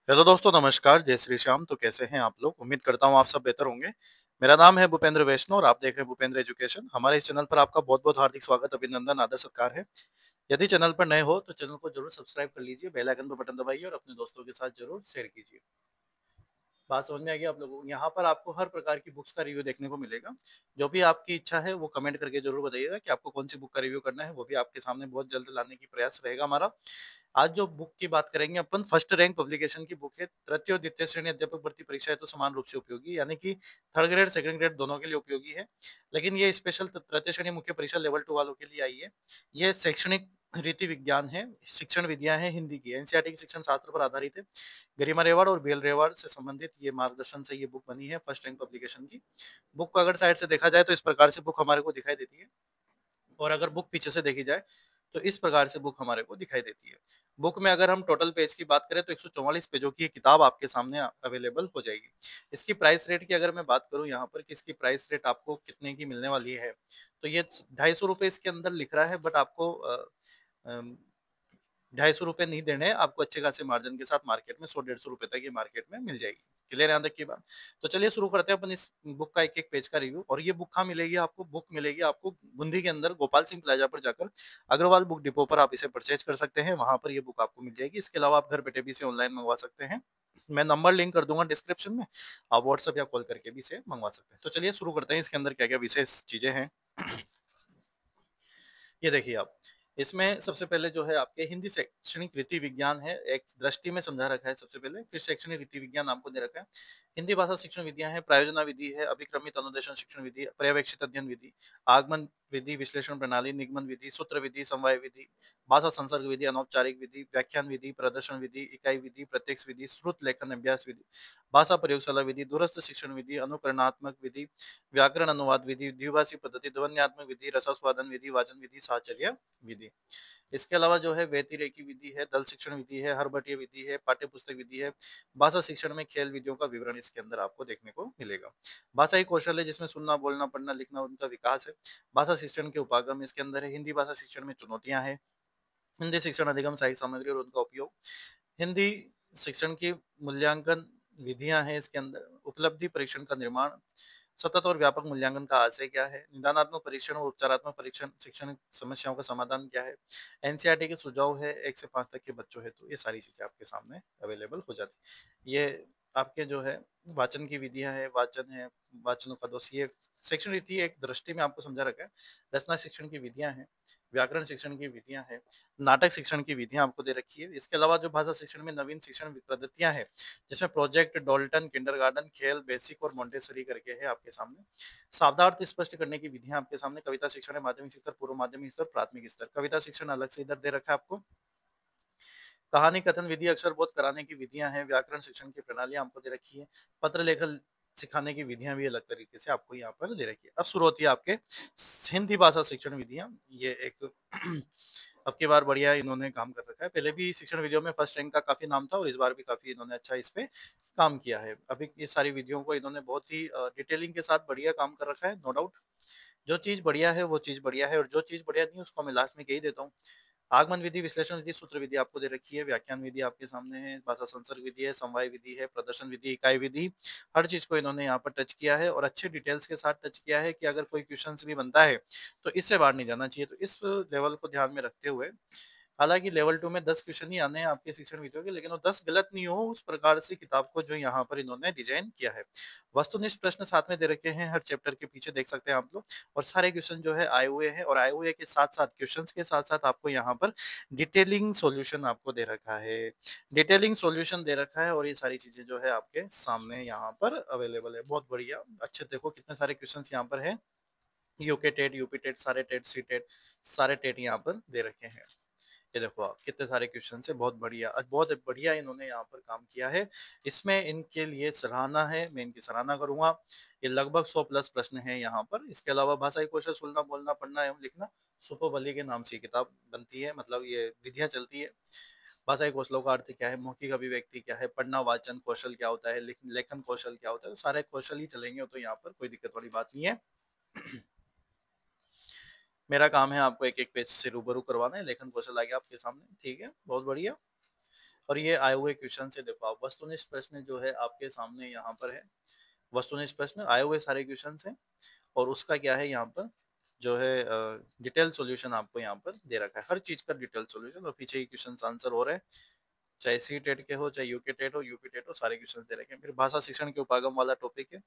Hello दोस्तों, नमस्कार, जय श्री श्याम। तो कैसे हैं आप लोग? उम्मीद करता हूँ आप सब बेहतर होंगे। मेरा नाम है भूपेंद्र वैष्णव और आप देख रहे हैं भूपेंद्र एजुकेशन। हमारे इस चैनल पर आपका बहुत-बहुत हार्दिक स्वागत, अभिनंदन, आदर सत्कार है। यदि चैनल पर नए हो तो चैनल को जरूर सब्सक्राइब कर लीजिए, बेल आइकन पर बटन दबाइए और अपने दोस्तों के साथ जरूर शेयर कीजिए। बात समझ में आएगी आप लोगों को। यहाँ पर आपको हर प्रकार की बुक्स का रिव्यू देखने को मिलेगा। जो भी आपकी इच्छा है वो कमेंट करके जरूर बताइएगा कि आपको कौन सी बुक का रिव्यू करना है, वो भी आपके सामने बहुत जल्द लाने की प्रयास रहेगा हमारा। आज जो बुक की बात करेंगे अपन, फर्स्ट रैंक पब्लिकेशन की बुक है। तृतीय और द्वितीय श्रेणी अध्यापक भर्ती परीक्षा है तो समान रूप से उपयोगी, यानी कि थर्ड ग्रेड सेकंड ग्रेड दोनों के लिए उपयोगी है। लेकिन ये स्पेशल तृतीय श्रेणी मुख्य परीक्षा लेवल 2 वालों के लिए आई है। ये शैक्षणिक रीति विज्ञान है, शिक्षण विद्या है, हिंदी की एनसीईआरटी के शिक्षण शास्त्र पर आधारित है। गरिमा रेवाड़ और बेल रेवाड़ से संबंधित ये मार्गदर्शन से ये बुक बनी है फर्स्ट रैंक पब्लिकेशन की। बुक को अगर साइड से देखा जाए तो इस प्रकार से बुक हमारे को दिखाई देती है, और अगर बुक पीछे से देखी जाए तो इस प्रकार से बुक हमारे को दिखाई देती है। बुक में अगर हम टोटल पेज की बात करें तो 144 पेजों की किताब आपके सामने अवेलेबल हो जाएगी। इसकी प्राइस रेट की अगर मैं बात करूं यहाँ पर कि इसकी प्राइस रेट आपको कितने की मिलने वाली है, तो ये 250 रुपए इसके अंदर लिख रहा है, बट आपको 250 रुपए नहीं देने हैं, आपको अच्छे खासे मार्जिन के साथ मार्केट में 100-150 रुपए तक ये मार्केट में मिल जाएगी। क्लियर है यहाँ तक की बात? तो चलिए शुरू करते हैं अपन इस बुक का एक एक पेज का रिव्यू। और ये बुक कहाँ मिलेगी आपको? बुक मिलेगी आपको बूंदी के अंदर गोपाल सिंह प्लाजा पर जाकर अग्रवाल बुक डिपो पर आप इसे परचेज कर सकते हैं, वहां पर ये बुक आपको मिल जाएगी। इसके अलावा आप घर बैठे भी इसे ऑनलाइन मंगवा सकते हैं। मैं नंबर लिंक कर दूंगा डिस्क्रिप्शन में, आप व्हाट्सएप या कॉल करके भी इसे मंगवा सकते हैं। तो चलिए शुरू करते हैं, इसके अंदर क्या क्या विशेष चीजें हैं। ये देखिए आप, इसमें सबसे पहले जो है आपके हिंदी शैक्षणिक रीति विज्ञान है, एक दृष्टि में समझा रखा है सबसे पहले, फिर शैक्षणिक रीति विज्ञान आपको दे रखा है। हिंदी भाषा शिक्षण विधियां है, प्रायोजना विधि है, अभिक्रमित अनुदेशन शिक्षण विधि, पर्यवेक्षित अध्ययन विधि, आगमन विधि, विश्लेषण प्रणाली, निगमन विधि, सूत्र विधि, समवाय विधि, भाषा संसर्ग विधि, अनौपचारिक विधि, व्याख्यान विधि, प्रदर्शन विधि, इकाई विधि, प्रत्यक्ष विधि, श्रुत लेखन अभ्यास विधि, भाषा प्रयोगशाला विधि, दूरस्थ शिक्षण विधि, अनुकरणात्मक विधि, व्याकरण अनुवाद विधि, द्विभाषी पद्धति, ध्वन्यात्मक विधि, रसास्वादन विधि, वाचन विधि, साहचर्य विधि। इसके अलावा जो है व्यतिरेकी विधि है, दल शिक्षण विधि है, हरभटीय विधि है, पाठ्य पुस्तक विधि है। भाषा शिक्षण में खेल विधियों का विवरण इसके अंदर आपको देखने को मिलेगा। भाषाई कौशल है, जिसमें सुनना, बोलना, पढ़ना, लिखना उनका विकास है। भाषा शिक्षण के उपागम इसके अंदर है। हिंदी भाषा शिक्षण में चुनौतियां हैं। हिंदी शिक्षण अधिगम, साहित्य सामग्री और उनका उपयोग। हिंदी शिक्षण की मूल्यांकन विधियां हैं इसके अंदर। उपलब्धि परीक्षण का निर्माण। सतत और व्यापक मूल्यांकन का आशय क्या है? निदानात्मक परीक्षण और उपचारात्मक परीक्षण शिक्षण समस्याओं का समाधान क्या है? एनसीईआरटी के सुझाव है 1 से 5 तक के बच्चों हेतु। ये सारी चीजें आपके सामने अवेलेबल हो जाती। ये आपके जो है वाचन की विधियां है, वाचन है, वाचनों का दोष, ये शिक्षण रीति एक दृष्टि में आपको समझा रखा है। रचना शिक्षण की विधियां हैं, व्याकरण शिक्षण की विधियां हैं, नाटक शिक्षण की विधियां आपको दे रखी है। इसके अलावा जो भाषा शिक्षण में नवीन शिक्षण पद्धतियां हैं, जिसमें प्रोजेक्ट, डॉल्टन, किंडरगार्टन, खेल, बेसिक और मोंटेसरी करके है आपके सामने। शब्दार्थ स्पष्ट करने की विधियां आपके सामने। कविता शिक्षण है, माध्यमिक स्तर, पूर्व माध्यमिक स्तर, प्राथमिक स्तर। कविता शिक्षण अलग से इधर दे रखा है आपको। कहानी कथन विधि, अक्षर बोध कराने की विधियां हैं। व्याकरण शिक्षण की प्रणालियां आपको दे रखी है। पत्र लेखन सिखाने की विधियां भी अलग तरीके से आपको यहाँ पर दे रखी है। अब शुरू होती है आपके हिंदी भाषा शिक्षण विधियां। ये एक अब की बार बढ़िया इन्होंने काम कर रखा है। पहले भी शिक्षण विधियों में फर्स्ट रैंक का काफी नाम था और इस बार भी काफी इन्होंने अच्छा इस पे काम किया है। अभी ये सारी विधियों को इन्होंने बहुत ही डिटेलिंग के साथ बढ़िया काम कर रखा है, नो डाउट। जो चीज बढ़िया है वो चीज बढ़िया है, और जो चीज बढ़िया नहीं है उसको मैं लास्ट में कह ही देता हूँ। आगमन विधि, विश्लेषण विधि, सूत्र विधि आपको दे रखी है। व्याख्यान विधि आपके सामने है। भाषा संसर्ग विधि है, समवाय विधि है, प्रदर्शन विधि, इकाई विधि। हर चीज को इन्होंने यहाँ पर टच किया है और अच्छे डिटेल्स के साथ टच किया है कि अगर कोई क्वेश्चन भी बनता है तो इससे बाहर नहीं जाना चाहिए। तो इस लेवल को ध्यान में रखते हुए, हालांकि लेवल 2 में 10 क्वेश्चन ही आने हैं आपके शिक्षण विधियों के, लेकिन वो 10 गलत नहीं हो उस प्रकार से किताब को जो यहाँ पर इन्होंने डिजाइन किया है। वस्तुनिष्ठ प्रश्न साथ में दे रखे हैं, हर चैप्टर के पीछे देख सकते हैं आप लोग। और सारे क्वेश्चन जो है आए हुए हैं, और आए हुए के साथ साथ क्वेश्चंस के साथ साथ आपको यहाँ पर डिटेलिंग सॉल्यूशन आपको दे रखा है। डिटेलिंग सॉल्यूशन दे रखा है और ये सारी चीजें जो है आपके सामने यहाँ पर अवेलेबल है। बहुत बढ़िया, अच्छे देखो कितने सारे क्वेश्चन यहाँ पर है। यूके टेट, यूपी टेट, सारे टेट, सी टेट, सारे टेट यहाँ पर दे रखे हैं। ये देखो आप, कितने सारे क्वेश्चन है। बहुत बढ़िया, बहुत बढ़िया इन्होंने यहाँ पर काम किया है। इसमें इनके लिए सराहना है, मैं इनकी सराहना करूंगा। ये लगभग 100 प्लस प्रश्न है यहाँ पर। इसके अलावा भाषाई कौशल, सुनना, बोलना, पढ़ना एवं लिखना, सुपरबली के नाम से ये किताब बनती है, मतलब ये विधियां चलती है। भाषाई कौशलों का अर्थ क्या है, मौखिक अभिव्यक्ति क्या है, पढ़ना वाचन कौशल क्या होता है, लेखन कौशल क्या होता है, सारे कौशल ही चलेंगे, तो यहाँ पर कोई दिक्कत वाली बात नहीं है। मेरा काम है आपको एक एक पेज से रूबरू करवाना है। लेखन कौशल आ गया आपके सामने, ठीक है, बहुत बढ़िया। और ये आए हुए क्वेश्चन से देखो आप वस्तुनिष्ठ प्रश्न जो है आपके सामने यहाँ पर है। वस्तुनिष्ठ प्रश्न आए हुए सारे क्वेश्चन हैं और उसका क्या है यहाँ पर जो है डिटेल सॉल्यूशन आपको यहाँ पर दे रखा है, हर चीज का डिटेल सॉल्यूशन, और पीछे ही क्वेश्चन आंसर हो रहे हैं, चाहे सी टेट के हो, चाहे यूके टेट हो, यूपी टेट हो, सारे क्वेश्चन दे रखे हैं। फिर भाषा शिक्षण के उपागम वाला टॉपिक है,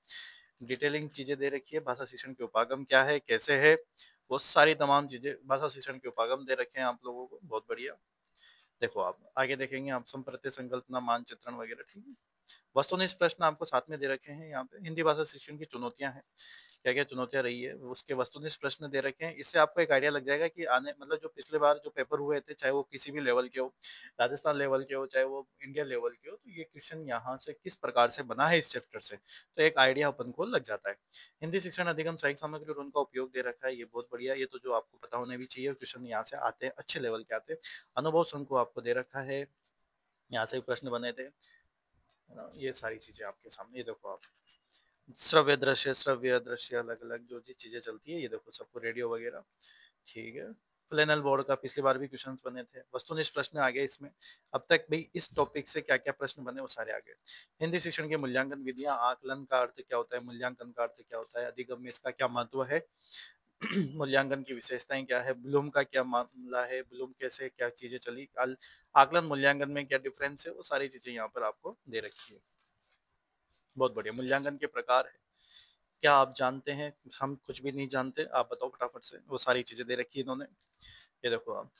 डिटेलिंग चीजें दे रखी है, भाषा शिक्षण के उपागम क्या है, कैसे है, वो सारी तमाम चीजें भाषा शिक्षण के उपागम दे रखे हैं आप लोगों को, बहुत बढ़िया। देखो आप आगे देखेंगे आप संप्रत्य संकल्पना मानचित्रण वगैरह, ठीक है। वस्तुनिष्ठ प्रश्न आपको साथ में दे रखे हैं यहाँ पे, हिंदी भाषा शिक्षण की चुनौतियां हैं, क्या क्या चुनौतियां रही है उसके वस्तुनिष्ठ प्रश्न दे रखे हैं। इससे आपको एक आइडिया लग जाएगा कि आने मतलब जो पिछले बार जो पेपर हुए थे, चाहे वो किसी भी लेवल के हो, राजस्थान लेवल के हो, चाहे वो इंडिया लेवल के हो, तो ये क्वेश्चन यहाँ से किस प्रकार से बना है इस चैप्टर से, तो एक आइडिया अपन को लग जाता है। हिंदी शिक्षण अधिगम सहायक सामग्री और उनका उपयोग दे रखा है, ये बहुत बढ़िया, ये तो जो आपको पता होने भी चाहिए, क्वेश्चन यहाँ से आते हैं, अच्छे लेवल के आते हैं। अनुभव संघ को आपको दे रखा है, यहाँ से प्रश्न बने थे, है ना, ये सारी चीजें आपके सामने, ये देखो आप श्रव्य दृश्य अलग अलग जो जी चीजें चलती है, ये देखो सबको रेडियो वगैरह, ठीक है। फ्लैनल बोर्ड का पिछली बार भी क्वेश्चंस बने थे, वस्तुनिष्ठ प्रश्न आ गए इसमें, अब तक भाई इस टॉपिक से क्या क्या प्रश्न बने वो सारे आ गए। हिंदी शिक्षण के मूल्यांकन विधियां, आकलन का अर्थ क्या होता है, मूल्यांकन का अर्थ क्या होता है, अधिगम में इसका क्या महत्व है, मूल्यांकन की विशेषताएं क्या है, ब्लूम का क्या मामला है, ब्लूम कैसे क्या चीजें चली, आकलन मूल्यांकन में क्या डिफरेंस है, वो सारी चीजें यहाँ पर आपको दे रखी है। बहुत बढ़िया। मूल्यांकन के प्रकार है, क्या आप जानते हैं, हम कुछ भी नहीं जानते, आप बताओ फटाफट से, वो सारी चीजें दे रखी है इन्होंने, ये देखो आप।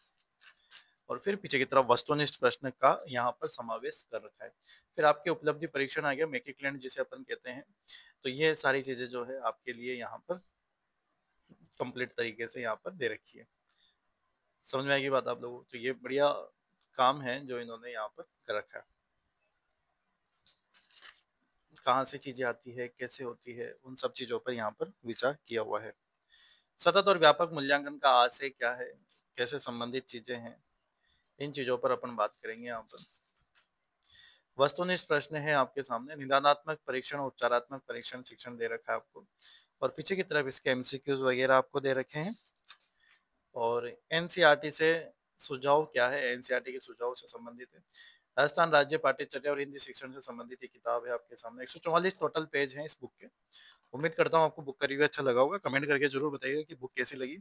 और फिर पीछे की तरफ वस्तुनिष्ठ प्रश्न का यहाँ पर समावेश कर रखा है। फिर आपके उपलब्धि परीक्षण आ गया, मेकिकलैंड जिसे अपन कहते हैं, तो ये सारी चीजें जो है आपके लिए यहाँ पर कंप्लीट तरीके से यहाँ पर दे रखी है। समझ में आएगी बात आप लोगों को, तो ये बढ़िया काम है जो इन्होंने यहाँ पर कर रखा है। कहाँ से चीजें आती है, कैसे होती है, उन सब चीजों पर यहाँ पर विचार किया हुआ है। सतत और व्यापक मूल्यांकन का आशय क्या है, कैसे संबंधित चीजें हैं, इन चीजों पर अपन बात करेंगे यहाँ पर। वस्तुनिष्ठ प्रश्न है आपके सामने, निदानात्मक परीक्षण, उपचारात्मक परीक्षण शिक्षण दे रखा है आपको, और पीछे की तरफ इसके एमसीक्यूज वगैरह आपको दे रखे हैं। और एनसीईआरटी से सुझाव क्या है, एनसीईआरटी के सुझाव से संबंधित है। राजस्थान राज्य पाठ्यचर्या और हिंदी शिक्षण से संबंधित ये किताब है आपके सामने, 144 टोटल पेज हैं इस बुक के। उम्मीद करता हूँ आपको बुक का रिव्यू अच्छा लगा होगा, कमेंट करके जरूर बताइएगा कि बुक कैसी लगी,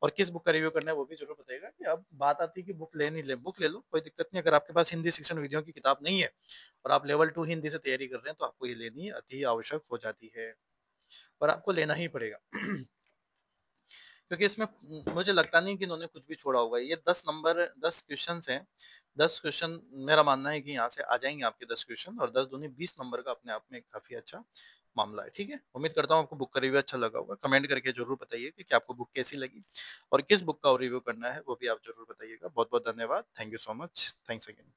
और किस बुक का रिव्यू करना है वो भी जरूर बताइएगा। कि अब बात आती है कि बुक ले नहीं ले, बुक ले लो, कोई दिक्कत नहीं। अगर आपके पास हिंदी शिक्षण विधियों की किताब नहीं है और आप लेवल 2 हिंदी से तैयारी कर रहे हैं, तो आपको ये लेनी अति आवश्यक हो जाती है, और आपको लेना ही पड़ेगा। क्योंकि इसमें मुझे लगता नहीं कि इन्होंने कुछ भी छोड़ा होगा। ये 10 क्वेश्चन हैं, 10 क्वेश्चन मेरा मानना है कि यहाँ से आ जाएंगे आपके 10 क्वेश्चन, और 10 दूनी 20 नंबर का अपने आप में एक काफी अच्छा मामला है, ठीक है। उम्मीद करता हूँ आपको बुक का रिव्यू अच्छा लगा होगा, कमेंट करके जरूर बताइए कि आपको बुक कैसी लगी, और किस बुक का रिव्यू करना है वो भी आप जरूर बताइएगा। बहुत बहुत धन्यवाद, thank you so much, thanks again.